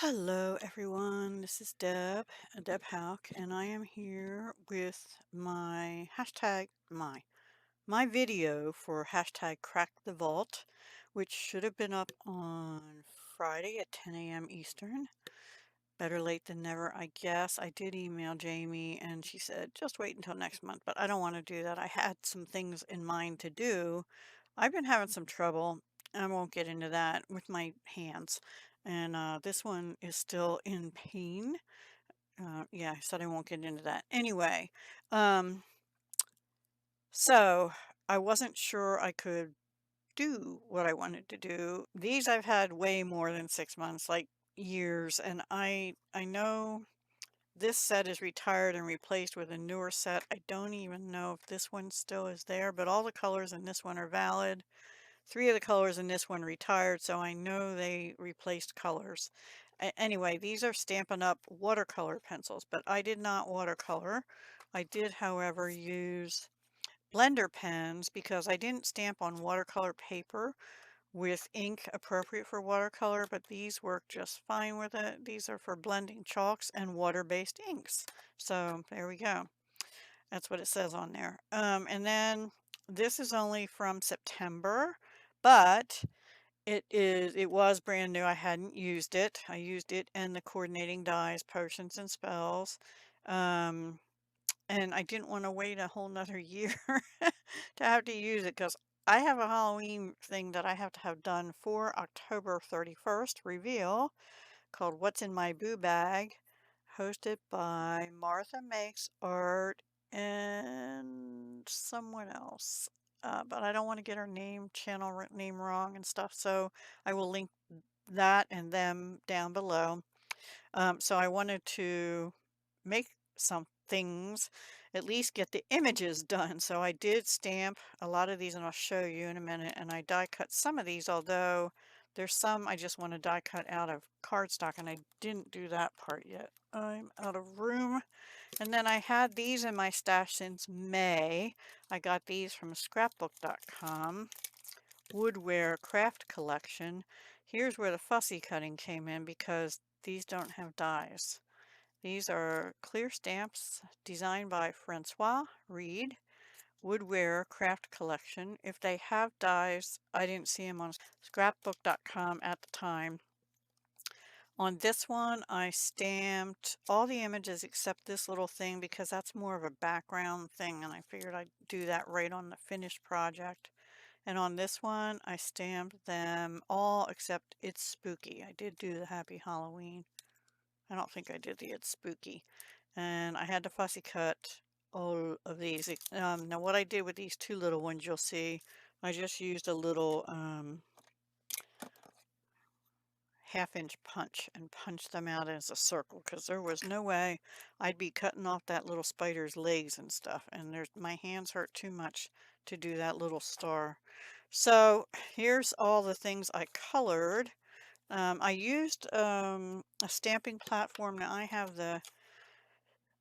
Hello everyone, this is Deb Houck, and I am here with my my video for hashtag Crack the Vault, which should have been up on Friday at 10 a.m. Eastern. Better late than never, I guess. I did email Jamie and she said just wait until next month, but I don't want to do that. I had some things in mind to do. I've been having some trouble. I won't get into that with my hands. And this one is still in pain. Yeah, I said I won't get into that. Anyway, um, so I wasn't sure I could do what I wanted to do. These I've had way more than 6 months, like years, and I know this set is retired and replaced with a newer set. I don't even know if this one still is there, but all the colors in this one are valid. 3 of the colors in this one retired, so I know they replaced colors. Anyway, these are Stampin' Up! Watercolor pencils, but I did not watercolor. I did, however, use blender pens because I didn't stamp on watercolor paper with ink appropriate for watercolor, but these work just fine with it. These are for blending chalks and water-based inks. So there we go. That's what it says on there. And then this is only from September, but it was brand new. I hadn't used it. I used it in the coordinating dies, potions and spells. And I didn't want to wait a whole nother year to have to use it because I have a Halloween thing that I have to have done for October 31st reveal called What's in My Boo Bag, hosted by Martha Makes Art and someone else. But I don't want to get her name wrong and stuff, so I will link that and them down below. So I wanted to make some things, at least get the images done. So I did stamp a lot of these, and I'll show you in a minute, and I die cut some of these, although there's some I just want to die cut out of cardstock, and I didn't do that part yet. I'm out of room. And then I had these in my stash since May. I got these from scrapbook.com. Woodware craft collection. Here's where the fussy cutting came in because these don't have dies. These are clear stamps designed by Francois Reed, Woodware Craft Collection. If they have dies, I didn't see them on scrapbook.com at the time. On this one, I stamped all the images except this little thing because that's more of a background thing, and I figured I'd do that right on the finished project. And on this one, I stamped them all except It's Spooky. I did do the Happy Halloween. I don't think I did the It's Spooky. And I had to fussy cut all of these. Now what I did with these two little ones, you'll see, I just used a little half-inch punch and punched them out as a circle because there was no way I'd be cutting off that little spider's legs and stuff, and my hands hurt too much to do that little star. So here's all the things I colored. I used a stamping platform. Now I have the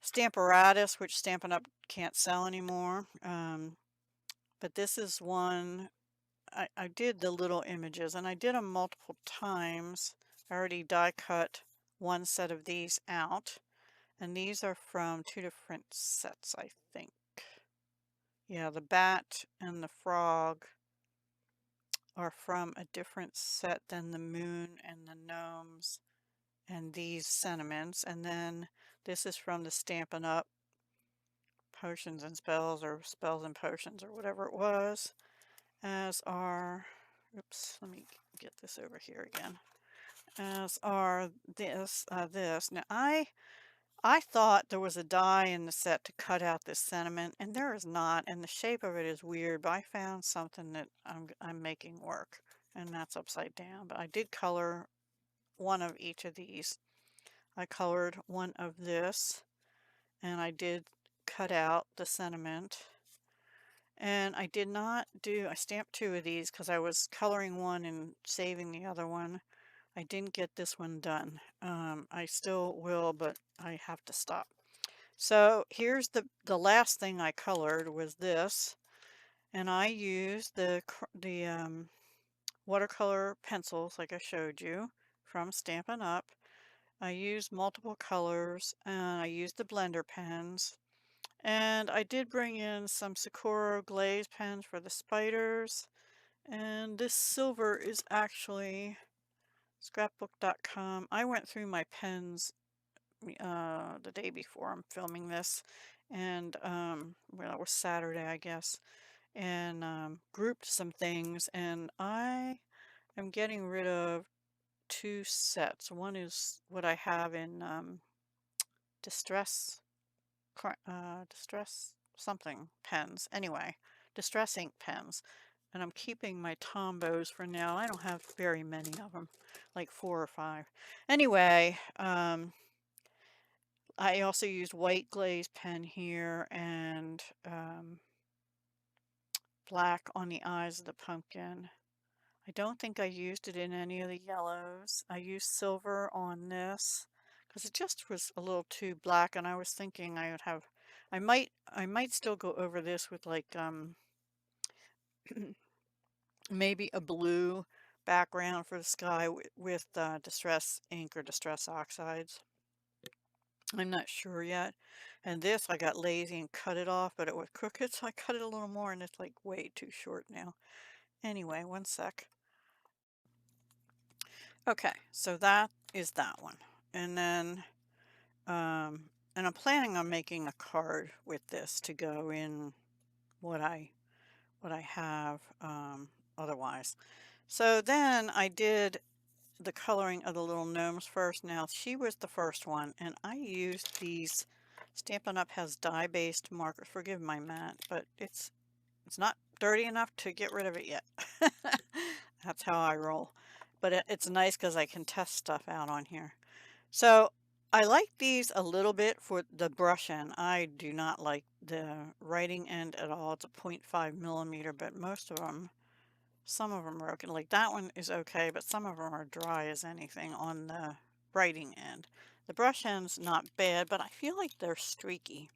Stamparatus, which Stampin' Up! Can't sell anymore. But this is one, I did the little images, and I did them multiple times. I already die cut one set of these out, and these are from two different sets, I think. Yeah, the bat and the frog are from a different set than the moon and the gnomes and these sentiments. And then this is from the Stampin' Up! Potions and Spells, or Spells and Potions, or whatever it was, as are, oops, let me get this over here again, as are this. Now I thought there was a die in the set to cut out this sentiment, and there is not, and the shape of it is weird, but I found something that I'm making work, and that's upside down. But I did color one of each of these. I colored one of this, and I did cut out the sentiment. And I did not do, I stamped two of these because I was coloring one and saving the other one. I didn't get this one done. I still will, but I have to stop. So here's the last thing I colored was this, and I used the watercolor pencils like I showed you from Stampin' Up. I used multiple colors, and I used the blender pens. And I did bring in some Sakura glaze pens for the spiders. And this silver is actually scrapbook.com. I went through my pens the day before I'm filming this, and well, it was Saturday, I guess, and grouped some things, and I am getting rid of two sets. One is what I have in distress distress something pens. Anyway, distress ink pens. And I'm keeping my Tombos for now. I don't have very many of them, like 4 or 5. Anyway, I also used white glaze pen here and black on the eyes of the pumpkin. I don't think I used it in any of the yellows. I used silver on this because it just was a little too black, and I was thinking I would have, I might still go over this with like maybe a blue background for the sky with distress ink or distress oxides. I'm not sure yet. And this, I got lazy and cut it off, but it was crooked, so I cut it a little more, and it's like way too short now. Anyway, one sec. Okay, so that is that one. And then, and I'm planning on making a card with this to go in what I have otherwise. So then I did the coloring of the little gnomes first. Now she was the first one, and I used these. Stampin' Up! Has dye-based markers. Forgive my mat, but it's not dirty enough to get rid of it yet. That's how I roll. But it's nice because I can test stuff out on here. So I like these a little bit for the brush end. I do not like the writing end at all. It's a 0.5 millimeter, but most of them, some of them are okay. Like that one is okay, but some of them are dry as anything on the writing end. The brush end's not bad, but I feel like they're streaky.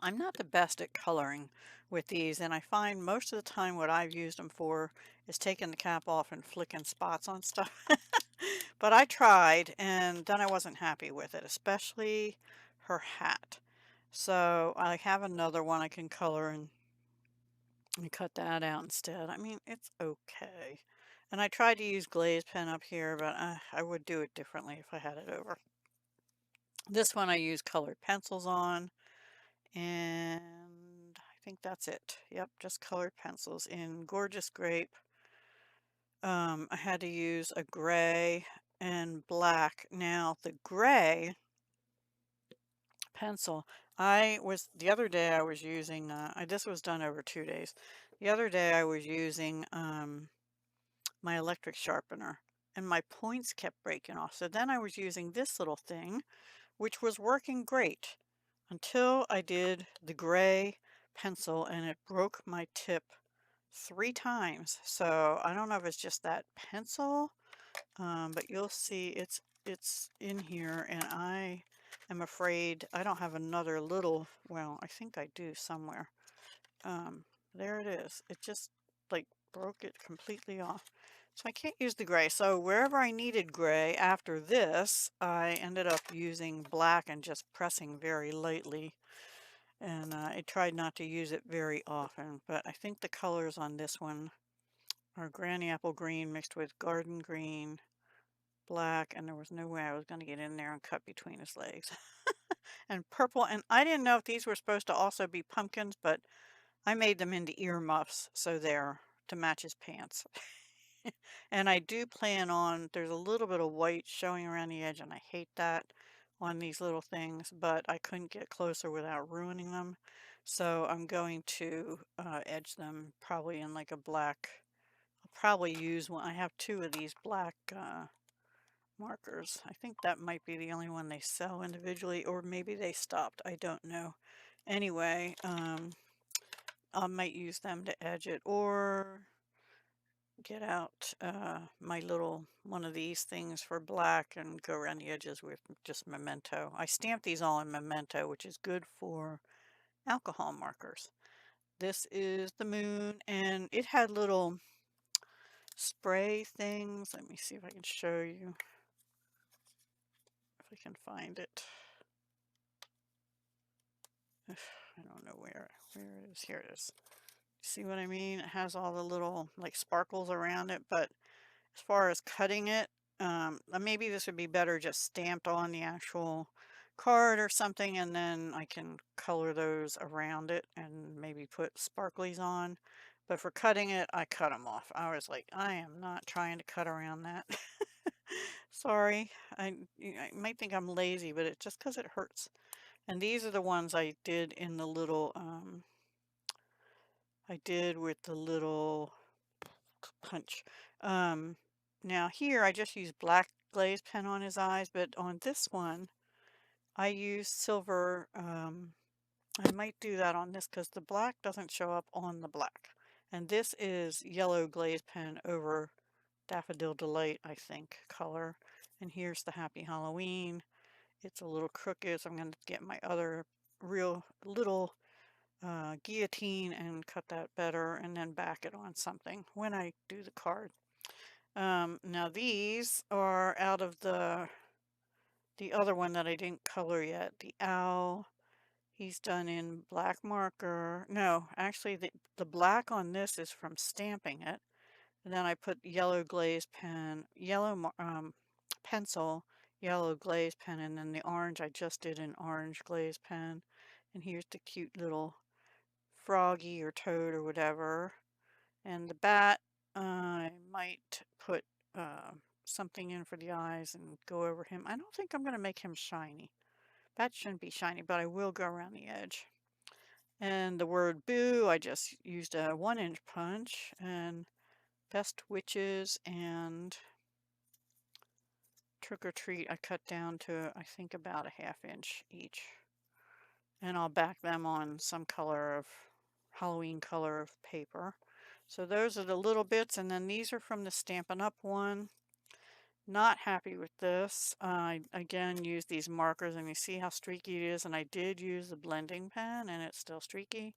I'm not the best at coloring with these, and I find most of the time what I've used them for is taking the cap off and flicking spots on stuff. But I tried, and then I wasn't happy with it, especially her hat. So I have another one I can color and cut that out instead. I mean, it's okay. And I tried to use glaze pen up here, but I would do it differently if I had it over. This one I use colored pencils on, and I think that's it. Yep, just colored pencils in Gorgeous Grape. I had to use a gray and black. Now, the gray pencil, the other day I was using, this was done over 2 days. The other day I was using my electric sharpener, and my points kept breaking off. So then I was using this little thing, which was working great until I did the gray pencil, and it broke my tip 3 times. So I don't know if it's just that pencil, but you'll see it's in here, and I am afraid I don't have another little, well, I think I do somewhere. There it is. It just like broke it completely off. So I can't use the gray. So wherever I needed gray after this, I ended up using black and just pressing very lightly. And I tried not to use it very often, but I think the colors on this one are Granny Apple Green mixed with Garden Green, black, and there was no way I was going to get in there and cut between his legs. And purple, and I didn't know if these were supposed to also be pumpkins, but I made them into earmuffs, so they're to match his pants. And I do plan on, there's a little bit of white showing around the edge, and I hate that on these little things, but I couldn't get closer without ruining them. So I'm going to edge them probably in like a black. I'll probably use one. I have 2 of these black markers. I think that might be the only one they sell individually, or maybe they stopped. I don't know. Anyway, I might use them to edge it, or get out my little one of these things for black and go around the edges with just Memento. I stamped these all in Memento, which is good for alcohol markers. This is the moon, and it had little spray things. Let me see if I can show you. can find it. I don't know where it is. Here it is. See what I mean? It has all the little like sparkles around it, but as far as cutting it, maybe this would be better just stamped on the actual card or something, and then I can color those around it and maybe put sparklies on. But for cutting it, I cut them off. I was like, I am not trying to cut around that. Sorry. I might think I'm lazy, but it's just because it hurts. And these are the ones I did in the little, I did with the little punch. Now here I just used black glaze pen on his eyes, but on this one I used silver. I might do that on this because the black doesn't show up on the black. And this is yellow glaze pen over Daffodil Delight, I think, color. And here's the Happy Halloween. It's a little crooked, so I'm going to get my other real little guillotine and cut that better and then back it on something when I do the card. Now these are out of the other one that I didn't color yet, the owl. He's done in black marker. No, actually the black on this is from stamping it. And then I put yellow glaze pen, yellow pencil, yellow glaze pen, and then the orange I just did an orange glaze pen. And here's the cute little froggy or toad or whatever. And the bat, I might put something in for the eyes and go over him. I don't think I'm going to make him shiny. Bat shouldn't be shiny, but I will go around the edge. And the word boo, I just used a 1-inch punch. And best witches and trick or treat, I cut down to, I think, about a 1/2 inch each. And I'll back them on some color of Halloween color of paper. So those are the little bits, and then these are from the Stampin' Up one. Not happy with this. I again used these markers, and you see how streaky it is, and I did use the blending pen, and it's still streaky.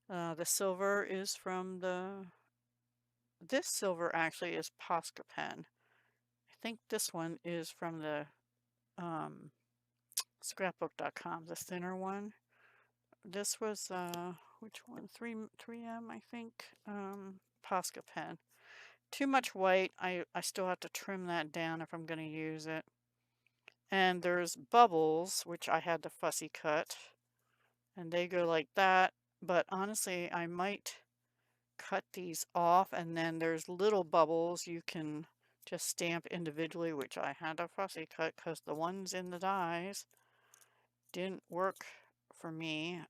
The silver is from this silver actually is Posca pen. I think this one is from the scrapbook.com, the thinner one. This was, which one? 3M, I think. Posca pen. Too much white. I still have to trim that down if I'm going to use it. And there's bubbles, which I had to fussy cut. And they go like that. But honestly, I might cut these off. And then there's little bubbles you can just stamp individually, which I had to fussy cut because the ones in the dies didn't work for me.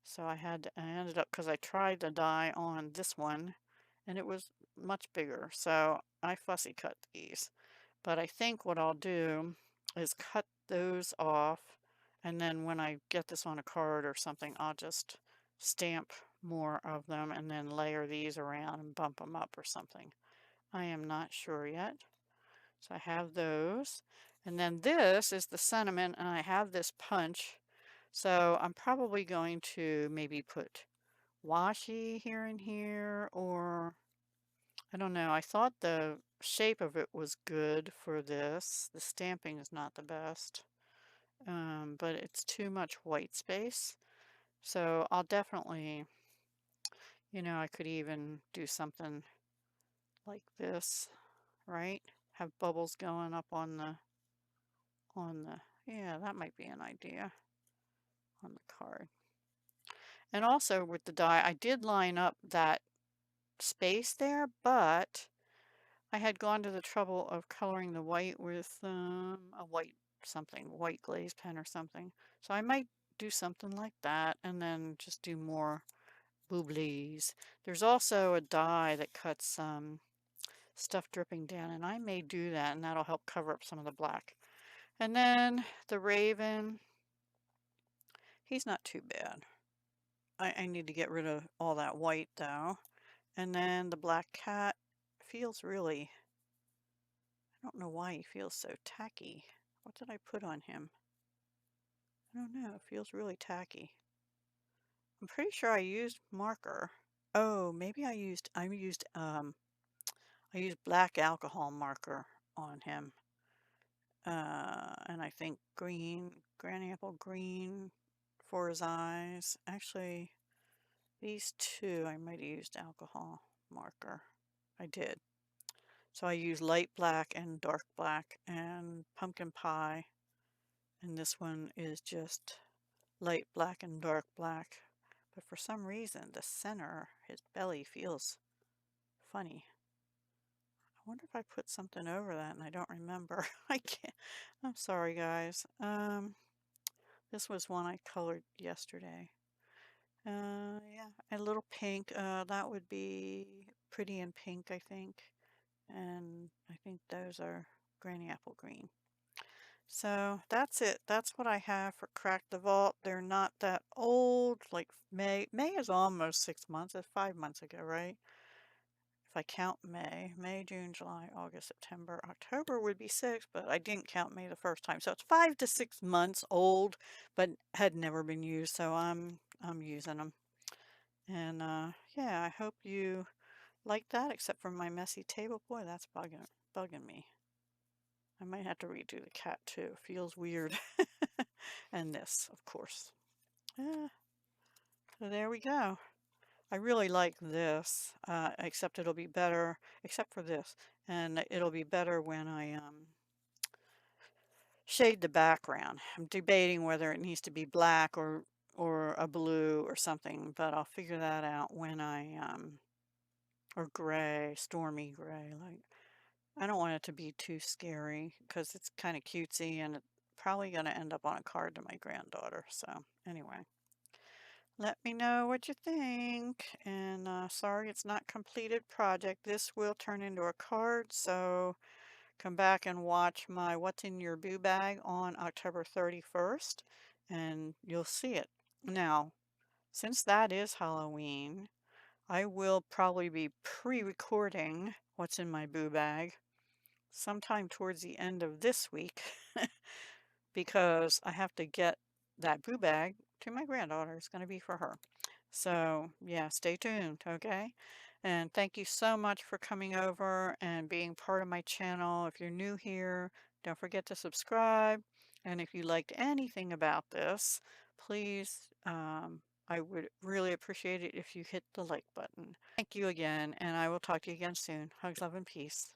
So I ended up, because I tried the die on this one and it was much bigger. So I fussy cut these. But I think what I'll do is cut those off, and then when I get this on a card or something, I'll just stamp more of them and then layer these around and bump them up or something. I am not sure yet. So I have those. And then this is the sentiment, and I have this punch. So I'm probably going to maybe put washi here and here, or I don't know. I thought the shape of it was good for this. The stamping is not the best, but it's too much white space. So I'll definitely, I could even do something like this, right? Have bubbles going up yeah, that might be an idea on the card. And also with the die, I did line up that space there, but I had gone to the trouble of coloring the white with a white glaze pen or something. So I might do something like that and then just do more booblies. There's also a die that cuts stuff dripping down, and I may do that, and that'll help cover up some of the black. And then the raven, he's not too bad. I need to get rid of all that white though. And then the black cat feels really, I don't know why he feels so tacky. What did I put on him? I don't know, it feels really tacky. I'm pretty sure I used marker. Oh, maybe I used black alcohol marker on him. And I think green, granny apple green for his eyes. Actually, these two I might have used alcohol marker. I did. So I used light black and dark black and pumpkin pie. And this one is just light black and dark black. But for some reason, the center, his belly feels funny. I wonder if I put something over that and I don't remember. I can't. I'm sorry, guys. This was one I colored yesterday. Yeah, a little pink. That would be pretty in pink, I think. And I think those are granny apple green. So that's it. That's what I have for Crack the Vault. They're not that old. Like May. May is almost 6 months. It's 5 months ago, right? If I count May, June, July, August, September, October would be 6, but I didn't count May the first time. So it's 5 to 6 months old, but had never been used. So I'm using them. And yeah, I hope you like that, except for my messy table. Boy, that's bugging me. I might have to redo the cat too. Feels weird. And this, of course. Yeah, so there we go. I really like this, except it'll be better, except for this. And it'll be better when I shade the background. I'm debating whether it needs to be black or a blue or something, but I'll figure that out when I or gray, stormy gray. Like, I don't want it to be too scary because it's kind of cutesy and it's probably going to end up on a card to my granddaughter. So anyway, let me know what you think. And sorry it's not completed project. This will turn into a card. So come back and watch my What's in Your Boo Bag on October 31st and you'll see it. Now, since that is Halloween, I will probably be pre-recording What's in My Boo Bag sometime towards the end of this week because I have to get that boo bag to my granddaughter. It's going to be for her. So yeah, stay tuned, okay? And thank you so much for coming over and being part of my channel. If you're new here, don't forget to subscribe. And if you liked anything about this, please, I would really appreciate it if you hit the like button. Thank you again, and I will talk to you again soon. Hugs, love, and peace.